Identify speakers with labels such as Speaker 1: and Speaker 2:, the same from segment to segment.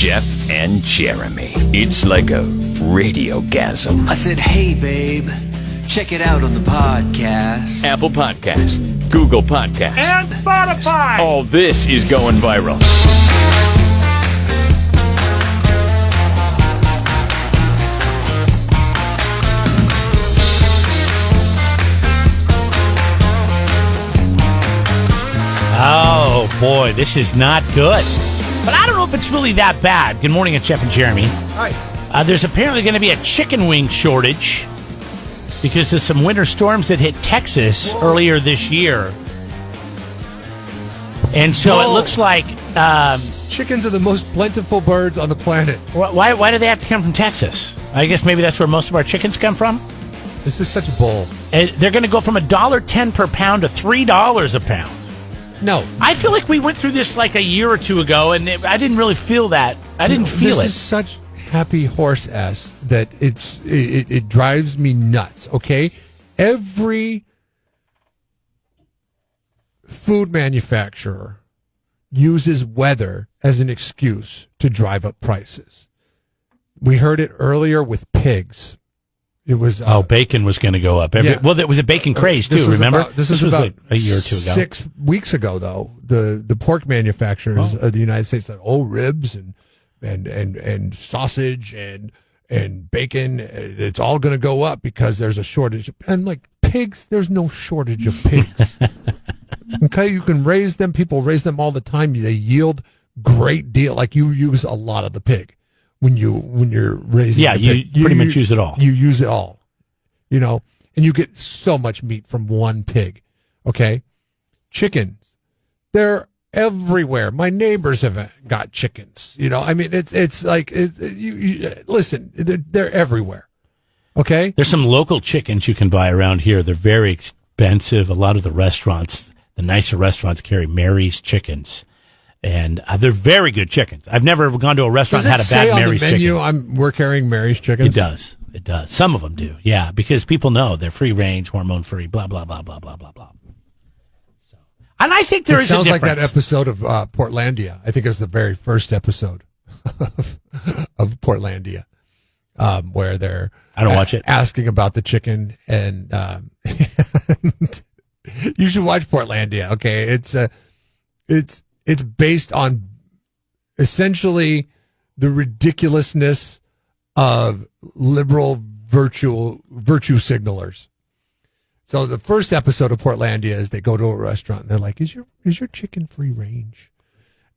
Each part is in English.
Speaker 1: Jeff and Jeremy. It's like a radiogasm.
Speaker 2: I said, hey, babe, check it out on the podcast.
Speaker 1: Apple Podcast, Google Podcast,
Speaker 3: And Spotify.
Speaker 1: all this is going viral.
Speaker 3: Oh, boy, this is not good. But I don't know if it's really that bad. Good morning, it's Jeff and Jeremy.
Speaker 4: Hi.
Speaker 3: There's apparently going to be a chicken wing shortage because of some winter storms that hit Texas earlier this year. And so it looks like...
Speaker 4: Chickens are the most plentiful birds on the planet.
Speaker 3: Why do they have to come from Texas? I guess maybe that's where most of our chickens come from.
Speaker 4: This is such a bull.
Speaker 3: They're going to go from $1.10 per pound to $3 a pound.
Speaker 4: No.
Speaker 3: I feel like we went through this like a year or two ago, and I didn't really feel that. I didn't feel it.
Speaker 4: This is such happy horse ass that it drives me nuts, okay? Every food manufacturer uses weather as an excuse to drive up prices. We heard it earlier with pigs. It was
Speaker 3: bacon was going to go up.
Speaker 4: Yeah.
Speaker 3: Well, it was a bacon craze too. Remember,
Speaker 4: this was about
Speaker 3: like a year or two ago.
Speaker 4: 6 weeks ago, though. The pork manufacturers of the United States said, ribs and sausage and bacon, it's all going to go up because there's a shortage. And like pigs, there's no shortage of pigs. Okay, you can raise them. People raise them all the time. They yield great deal. Like you use a lot of the pig. When you're raising,
Speaker 3: you pretty much use it all.
Speaker 4: You use it all, and you get so much meat from one pig. Okay, chickens, they're everywhere. My neighbors have got chickens. I mean, it's like listen, they're everywhere. Okay,
Speaker 3: there's some local chickens you can buy around here. They're very expensive. A lot of the restaurants, the nicer restaurants, carry Mary's chickens. And they're very good chickens. I've never gone to a restaurant and had a bad Mary's chicken. Does it say on the menu
Speaker 4: we're carrying Mary's chickens?
Speaker 3: It does. Some of them do, yeah, because people know they're free range, hormone free, blah, blah, blah, blah, blah, blah, blah. So, and I think there is a difference. It sounds
Speaker 4: like that episode of Portlandia. I think it was the very first episode of Portlandia, where they're
Speaker 3: I don't watch it.
Speaker 4: Asking about the chicken, and you should watch Portlandia, okay? It's based on essentially the ridiculousness of liberal virtue signalers. So the first episode of Portlandia is they go to a restaurant and they're like, "Is your chicken free range?"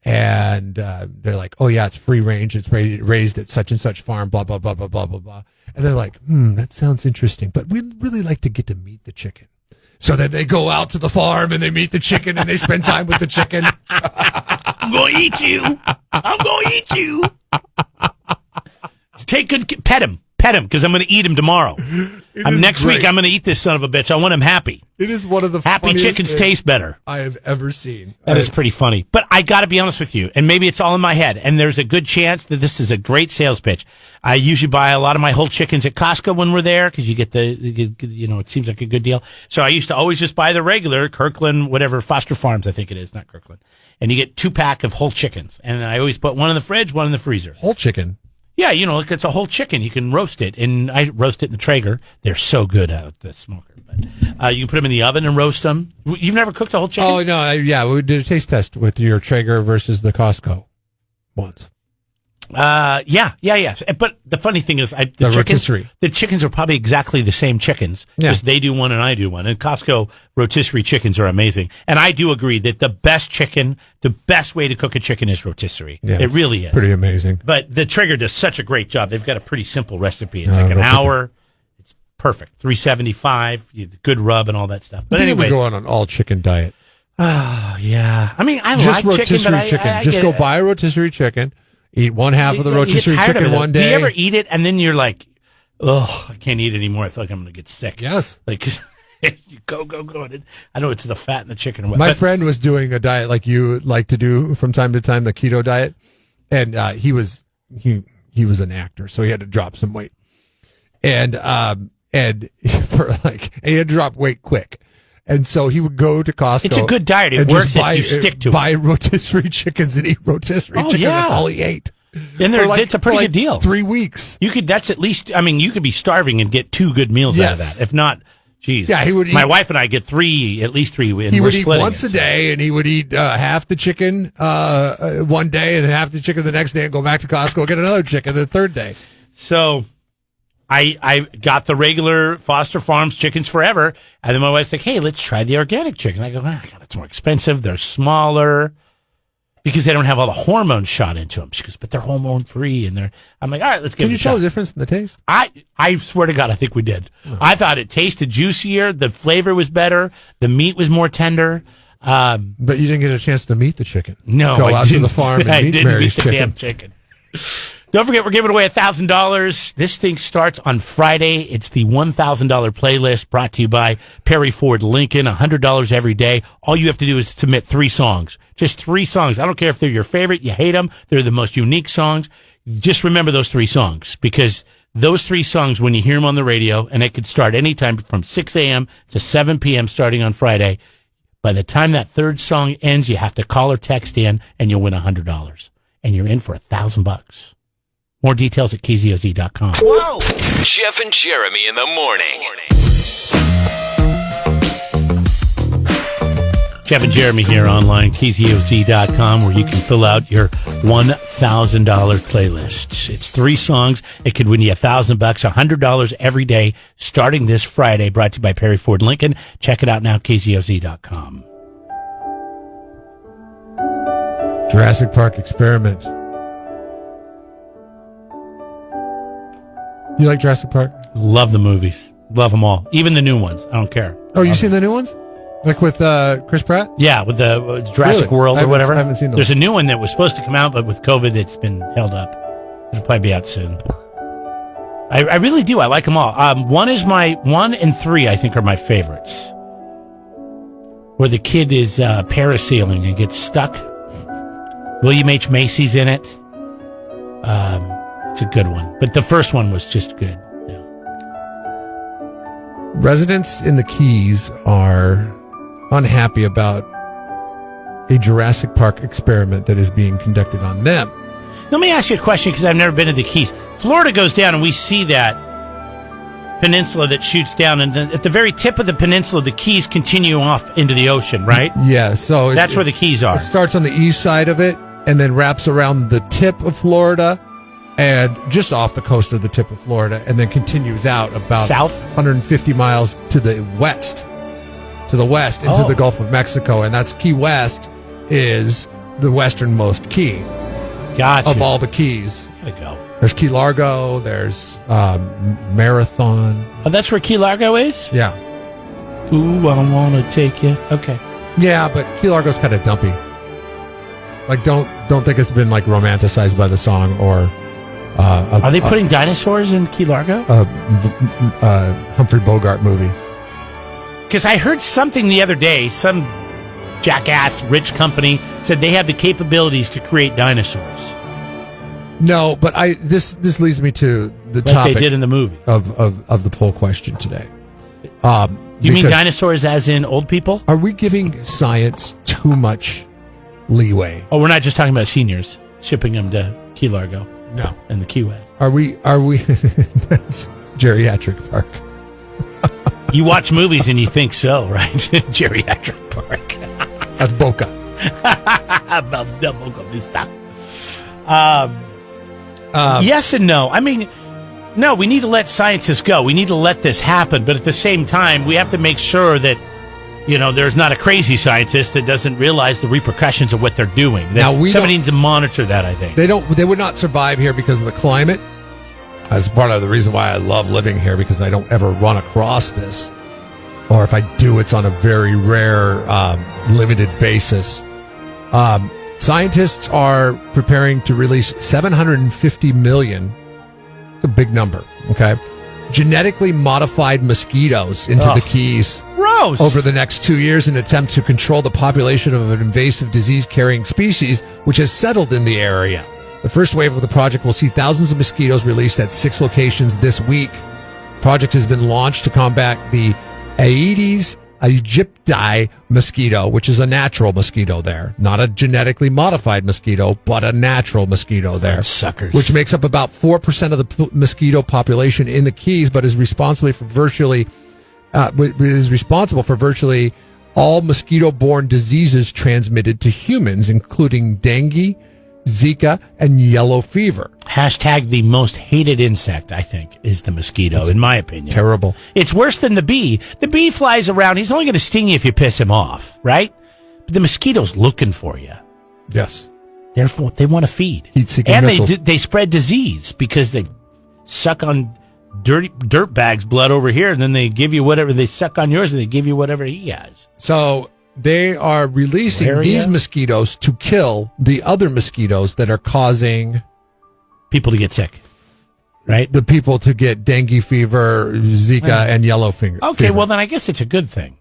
Speaker 4: And they're like, "Oh yeah, it's free range. It's raised at such and such farm. Blah blah blah blah blah blah blah." And they're like, "That sounds interesting, but we'd really like to get to meet the chicken." So then they go out to the farm and they meet the chicken and they spend time with the chicken.
Speaker 3: I'm going to eat you. I'm going to eat you. Pet him, because I'm going to eat him tomorrow. Next week, I'm going to eat this son of a bitch. I want him happy.
Speaker 4: It is one of the
Speaker 3: happy chickens taste better
Speaker 4: I have ever seen.
Speaker 3: That is pretty funny. But I got to be honest with you, and maybe it's all in my head, and there's a good chance that this is a great sales pitch. I usually buy a lot of my whole chickens at Costco when we're there because you get it seems like a good deal. So I used to always just buy the regular Kirkland, whatever, Foster Farms, I think it is, not Kirkland. And you get 2-pack of whole chickens. And I always put one in the fridge, one in the freezer.
Speaker 4: Whole chicken?
Speaker 3: Yeah, like it's a whole chicken. You can roast it, and I roast it in the Traeger. They're so good out at the smoker. But you can put them in the oven and roast them. You've never cooked a whole chicken?
Speaker 4: Oh no, we did a taste test with your Traeger versus the Costco once.
Speaker 3: Yeah. But the funny thing is, the chickens are probably exactly the same chickens. Because they do one and I do one. And Costco rotisserie chickens are amazing. And I do agree that the best way to cook a chicken is rotisserie. Yeah, it really is.
Speaker 4: Pretty amazing.
Speaker 3: But the Traeger does such a great job. They've got a pretty simple recipe. It's like an hour. It's perfect. $3.75, good rub and all that stuff. But anyway,
Speaker 4: go on an all chicken diet.
Speaker 3: Oh, yeah. I mean, I
Speaker 4: just
Speaker 3: like chicken, but
Speaker 4: chicken. Just go buy a rotisserie chicken. Eat one half of the rotisserie chicken one day.
Speaker 3: Do you ever eat it and then you're like, I can't eat anymore. I feel like I'm going to get sick.
Speaker 4: Yes.
Speaker 3: Like, you go. I know it's the fat in the chicken.
Speaker 4: My friend was doing a diet like you like to do from time to time, the keto diet. And he was an actor, so he had to drop some weight. And he had to drop weight quick. And so he would go to Costco.
Speaker 3: It's a good diet. It works if you stick to it.
Speaker 4: Buy rotisserie chickens and eat rotisserie chicken. That's all he ate.
Speaker 3: And it's a pretty good deal.
Speaker 4: 3 weeks.
Speaker 3: That's at least, you could be starving and get 2 good meals out of that. If not, geez.
Speaker 4: Yeah, he would eat.
Speaker 3: My wife and I get at least 3. And
Speaker 4: he
Speaker 3: we're
Speaker 4: would eat once
Speaker 3: it,
Speaker 4: a day, and he would eat half the chicken one day and half the chicken the next day and go back to Costco, get another chicken the third day.
Speaker 3: So I got the regular Foster Farms chickens forever. And then my wife's like, hey, let's try the organic chicken. I go, God, it's more expensive. They're smaller. Because they don't have all the hormones shot into them. She goes, but they're hormone free, and I'm like, all right, let's give it a shot.
Speaker 4: Can you tell the difference in the taste?
Speaker 3: I swear to God, I think we did. Oh. I thought it tasted juicier. The flavor was better. The meat was more tender.
Speaker 4: But you didn't get a chance to meet the chicken.
Speaker 3: No,
Speaker 4: Go out to the farm and meet Mary's
Speaker 3: the damn chicken. Don't forget, we're giving away $1,000. This thing starts on Friday. It's the $1,000 playlist brought to you by Perry Ford Lincoln. $100 every day. All you have to do is submit 3 songs. Just 3 songs. I don't care if they're your favorite, you hate them. They're the most unique songs. Just remember those 3 songs, because those 3 songs, when you hear them on the radio, and it could start anytime from 6 a.m. to 7 p.m. starting on Friday, by the time that 3rd song ends, you have to call or text in, and you'll win $100. And you're in for $1,000. More details at KZOZ.com.
Speaker 1: Whoa! Jeff and Jeremy in the morning.
Speaker 3: Jeff and Jeremy here online, KZOZ.com, where you can fill out your $1,000 playlist. It's 3 songs. It could win you $1,000, $100 every day, starting this Friday. Brought to you by Perry Ford Lincoln. Check it out now, KZOZ.com.
Speaker 4: Jurassic Park Experiment. You like Jurassic Park?
Speaker 3: Love the movies. Love them all. Even the new ones. I don't care.
Speaker 4: Oh, you've seen the new ones? Like with Chris Pratt?
Speaker 3: Yeah, with the Jurassic World or whatever.
Speaker 4: I haven't seen those.
Speaker 3: There's a new one that was supposed to come out, but with COVID, it's been held up. It'll probably be out soon. I really do. I like them all. 1 and 3, I think, are my favorites. Where the kid is parasailing and gets stuck. William H. Macy's in it. It's a good one. But the first one was just good. Yeah.
Speaker 4: Residents in the Keys are unhappy about a Jurassic Park experiment that is being conducted on them.
Speaker 3: Let me ask you a question, because I've never been to the Keys. Florida goes down, and we see that peninsula that shoots down, and then at the very tip of the peninsula, the Keys continue off into the ocean, right?
Speaker 4: Yeah, so
Speaker 3: that's where the Keys are.
Speaker 4: It starts on the east side of it, and then wraps around the tip of Florida, and just off the coast of the tip of Florida, and then continues out about
Speaker 3: south
Speaker 4: 150 miles to the west into the Gulf of Mexico, and that's Key West is the westernmost key of all the keys.
Speaker 3: Gotta go.
Speaker 4: There's Key Largo, there's Marathon.
Speaker 3: Oh, that's where Key Largo is?
Speaker 4: Yeah.
Speaker 3: Ooh, I want to take you. Okay.
Speaker 4: Yeah, but Key Largo's kind of dumpy. Like, don't think it's been like romanticized by the song or.
Speaker 3: Are they putting dinosaurs in Key Largo?
Speaker 4: Humphrey Bogart movie.
Speaker 3: Because I heard something the other day, some jackass rich company said they have the capabilities to create dinosaurs.
Speaker 4: No, but this leads me to the topic
Speaker 3: they did in the movie
Speaker 4: of the poll question today.
Speaker 3: You mean dinosaurs as in old people?
Speaker 4: Are we giving science too much leeway?
Speaker 3: Oh, we're not just talking about seniors shipping them to Key Largo.
Speaker 4: No,
Speaker 3: and the Key West.
Speaker 4: Are we? That's geriatric park.
Speaker 3: You watch movies and you think so, right? Geriatric park.
Speaker 4: That's Boca.
Speaker 3: Boca Vista. Yes and no. I mean, no, we need to let scientists go. We need to let this happen. But at the same time, we have to make sure that, there's not a crazy scientist that doesn't realize the repercussions of what they're doing. Somebody needs to monitor that, I think.
Speaker 4: They would not survive here because of the climate. That's part of the reason why I love living here, because I don't ever run across this. Or if I do, it's on a very rare, limited basis. Scientists are preparing to release 750 million. It's a big number, okay? Genetically modified mosquitoes into the Keys.
Speaker 3: Gross.
Speaker 4: Over the next 2 years in an attempt to control the population of an invasive disease-carrying species which has settled in the area. The first wave of the project will see thousands of mosquitoes released at 6 locations this week. The project has been launched to combat the Aedes aegypti mosquito, which is a natural mosquito there. Not a genetically modified mosquito, but a natural mosquito there.
Speaker 3: Suckers.
Speaker 4: Which makes up about 4% of the mosquito population in the Keys, but is responsible for virtually all mosquito-borne diseases transmitted to humans, including dengue, Zika, and yellow fever.
Speaker 3: Hashtag the most hated insect, I think, is the mosquito, in my opinion.
Speaker 4: Terrible.
Speaker 3: It's worse than the bee. The bee flies around. He's only going to sting you if you piss him off, right? But the mosquito's looking for you.
Speaker 4: Yes.
Speaker 3: Therefore, they want to feed.
Speaker 4: Heat-seeking
Speaker 3: and
Speaker 4: missiles.
Speaker 3: they spread disease because they suck on dirt bags blood over here, and then they give you whatever. They suck on yours, and they give you whatever he has.
Speaker 4: So they are releasing these mosquitoes to kill the other mosquitoes that are causing
Speaker 3: people to get sick, right?
Speaker 4: The people to get dengue fever, Zika, and yellow fever.
Speaker 3: Okay, well, then I guess it's a good thing.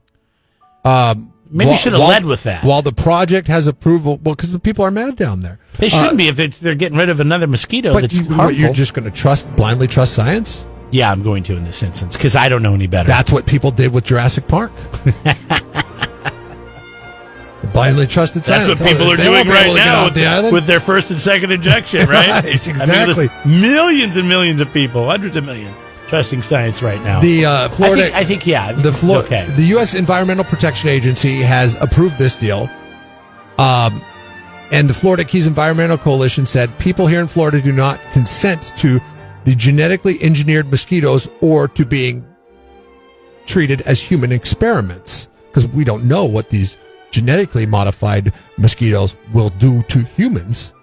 Speaker 3: Maybe you should have led with that.
Speaker 4: While the project has approval, well, because the people are mad down there.
Speaker 3: They shouldn't be if they're getting rid of another mosquito that's harmful.
Speaker 4: You're just going to blindly trust science?
Speaker 3: Yeah, I'm going to in this instance because I don't know any better.
Speaker 4: That's what people did with Jurassic Park. Blindly trusted science.
Speaker 3: That's what people are doing right now with their first and second injection, right?
Speaker 4: Right, exactly.
Speaker 3: I mean, millions and millions of people, hundreds of millions, trusting science right now.
Speaker 4: The Florida,
Speaker 3: I think it's okay.
Speaker 4: The U.S. Environmental Protection Agency has approved this deal. And the Florida Keys Environmental Coalition said people here in Florida do not consent to the genetically engineered mosquitoes or to being treated as human experiments because we don't know what these genetically modified mosquitoes will do to humans.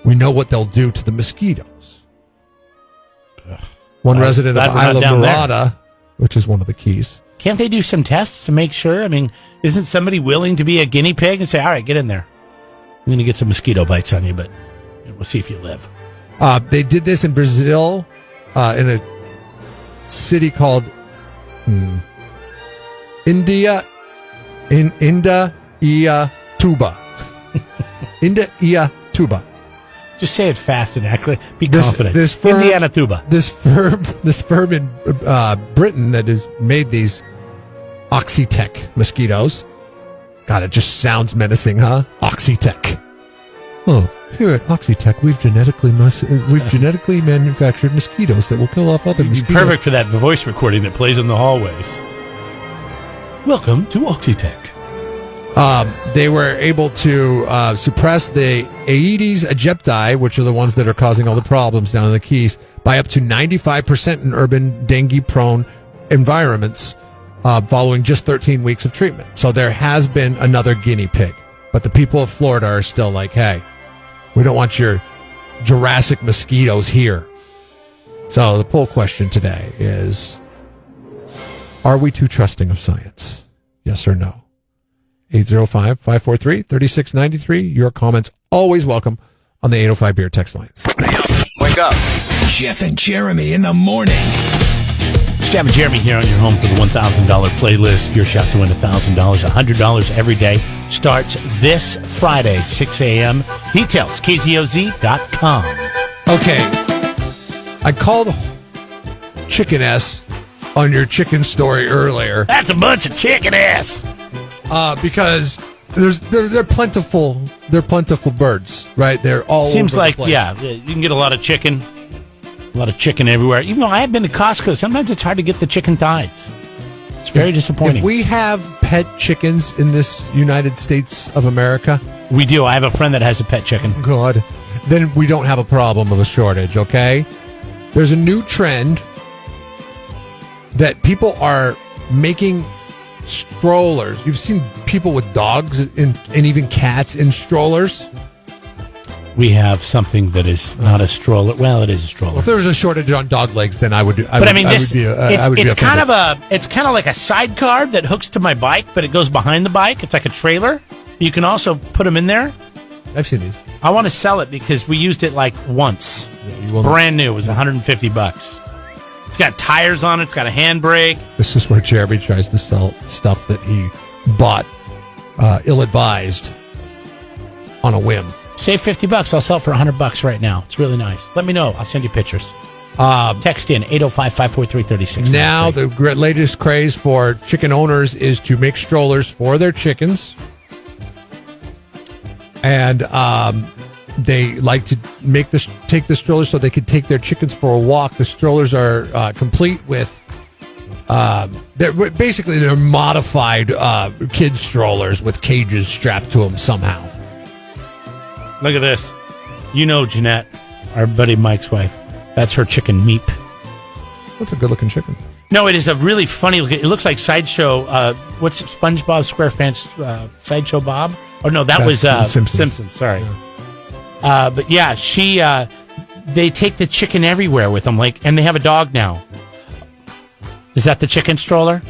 Speaker 4: We know what they'll do to the mosquitoes. One resident of Isla Mirada, which is one of the Keys.
Speaker 3: Can't they do some tests to make sure? I mean, isn't somebody willing to be a guinea pig and say, all right, get in there. I'm going to get some mosquito bites on you, but we'll see if you live.
Speaker 4: They did this in Brazil, in a city called Indaiatuba. Indaiatuba.
Speaker 3: Just say it fast and act like, be confident.
Speaker 4: Indianatuba. This firm in Britain that has made these Oxitec mosquitoes. God, it just sounds menacing, huh? Oxitec. Oh, here at Oxitec, we've genetically manufactured mosquitoes that will kill off other mosquitoes.
Speaker 3: Perfect for that voice recording that plays in the hallways. Welcome to Oxitec.
Speaker 4: They were able to suppress the Aedes aegypti, which are the ones that are causing all the problems down in the Keys, by up to 95% in urban dengue-prone environments following just 13 weeks of treatment. So there has been another guinea pig. But the people of Florida are still like, hey, we don't want your Jurassic mosquitoes here. So the poll question today is, are we too trusting of science? Yes or no? 805-543-3693. Your comments always welcome on the 805 Beer text lines.
Speaker 1: Wake up. Jeff and Jeremy in the morning.
Speaker 3: Jeff and Jeremy here on your home for the $1,000 playlist. Your shot to win $1,000, $100 every day. Starts this Friday, 6 a.m. Details, kzoz.com.
Speaker 4: Okay. I called chicken ass on your chicken story earlier.
Speaker 3: That's a bunch of chicken ass.
Speaker 4: Because they're plentiful. They're plentiful birds, right? They're all
Speaker 3: seems
Speaker 4: over
Speaker 3: like
Speaker 4: the place.
Speaker 3: Yeah, you can get a lot of chicken everywhere. Even though I have been to Costco, sometimes it's hard to get the chicken thighs. It's very disappointing.
Speaker 4: If we have pet chickens in this United States of America,
Speaker 3: we do. I have a friend that has a pet chicken.
Speaker 4: Good. Then we don't have a problem of a shortage. Okay. There's a new trend that people are making strollers. You've seen people with dogs and even cats in strollers.
Speaker 3: We have something that is not a stroller. Well, it is a stroller.
Speaker 4: Well, if there was a shortage on dog legs, then I would. It's
Speaker 3: kind of like a sidecar that hooks to my bike, but it goes behind the bike. It's like a trailer. You can also put them in there.
Speaker 4: I've seen these.
Speaker 3: I want to sell it because we used it like once. It's brand new. It was $150. It's got tires on it. It's got a handbrake.
Speaker 4: This is where Jeremy tries to sell stuff that he bought ill-advised on a whim.
Speaker 3: Save $50. I'll sell it for $100 right now. It's really nice. Let me know. I'll send you pictures. Text in 805-543-3693.
Speaker 4: Now, the latest craze for chicken owners is to make strollers for their chickens. And they like to take the strollers so they can take their chickens for a walk. The strollers are complete with they're modified kids strollers with cages strapped to them somehow.
Speaker 3: Look at this. You know Jeanette, our buddy Mike's wife. That's her chicken Meep.
Speaker 4: That's a good-looking chicken.
Speaker 3: No, it is a really funny looking. It looks like Sideshow. What's SpongeBob SquarePants? Sideshow Bob? Oh no, that was Simpsons. Sorry. Yeah. But yeah, they take the chicken everywhere with them. And they have a dog now. Is that the chicken stroller?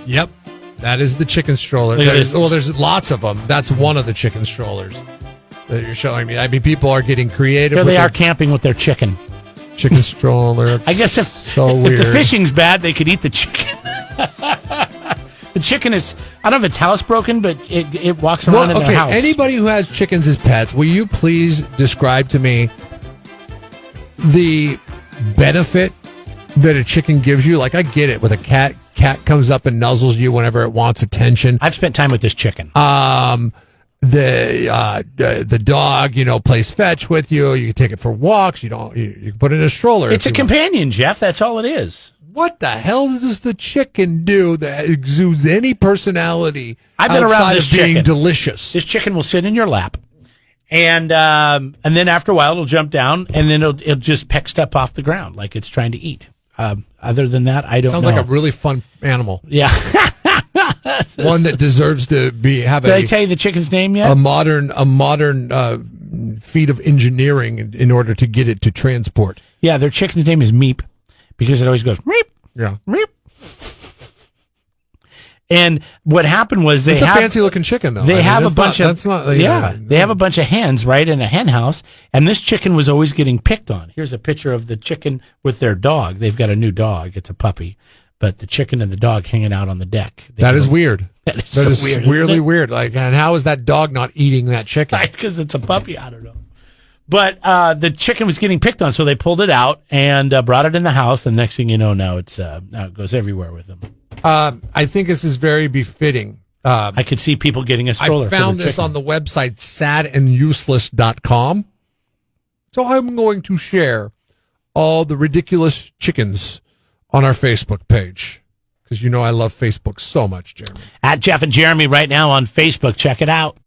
Speaker 4: Yep, that is the chicken stroller. There's lots of them. That's one of the chicken strollers that you're showing me. I mean, people are getting creative.
Speaker 3: Here they are camping with their chicken.
Speaker 4: Chicken stroller.
Speaker 3: I guess if the fishing's bad, they could eat the chicken. The chicken is, I don't know if its house broken, but it walks around in their house.
Speaker 4: Anybody who has chickens as pets, will you please describe to me the benefit that a chicken gives you? Like, I get it with a cat. Cat comes up and nuzzles you whenever it wants attention.
Speaker 3: I've spent time with this chicken.
Speaker 4: The dog, plays fetch with you. You can take it for walks. You can put it in a stroller.
Speaker 3: It's a companion, Jeff. That's all it is.
Speaker 4: What the hell does the chicken do that exudes any personality
Speaker 3: I've been
Speaker 4: outside
Speaker 3: around this
Speaker 4: of being
Speaker 3: chicken.
Speaker 4: delicious?
Speaker 3: This chicken will sit in your lap, and then after a while it'll jump down, and then it'll just peck stuff off the ground like it's trying to eat. Other than that, I don't know.
Speaker 4: Sounds like a really fun animal.
Speaker 3: Yeah.
Speaker 4: One that deserves to have
Speaker 3: Did I tell you the chicken's name yet?
Speaker 4: A modern feat of engineering in order to get it to transport.
Speaker 3: Yeah, their chicken's name is Meep because it always goes Meep.
Speaker 4: Yeah.
Speaker 3: Meep. And what happened was
Speaker 4: it's a fancy looking chicken though.
Speaker 3: They have a bunch of hens right in a hen house, and this chicken was always getting picked on. Here's a picture of the chicken with their dog. They've got a new dog. It's a puppy. But the chicken and the dog hanging out on the deck.
Speaker 4: That is weird.
Speaker 3: That is weird.
Speaker 4: Weirdly weird. And how is that dog not eating that chicken?
Speaker 3: Because it's a puppy. I don't know. But the chicken was getting picked on, so they pulled it out and brought it in the house. And next thing you know, now it goes everywhere with them.
Speaker 4: I think this is very befitting.
Speaker 3: I could see people getting a stroller.
Speaker 4: I found this on the website sadanduseless.com. So I'm going to share all the ridiculous chickens on our Facebook page, because I love Facebook so much, Jeremy.
Speaker 3: At Jeff and Jeremy right now on Facebook. Check it out.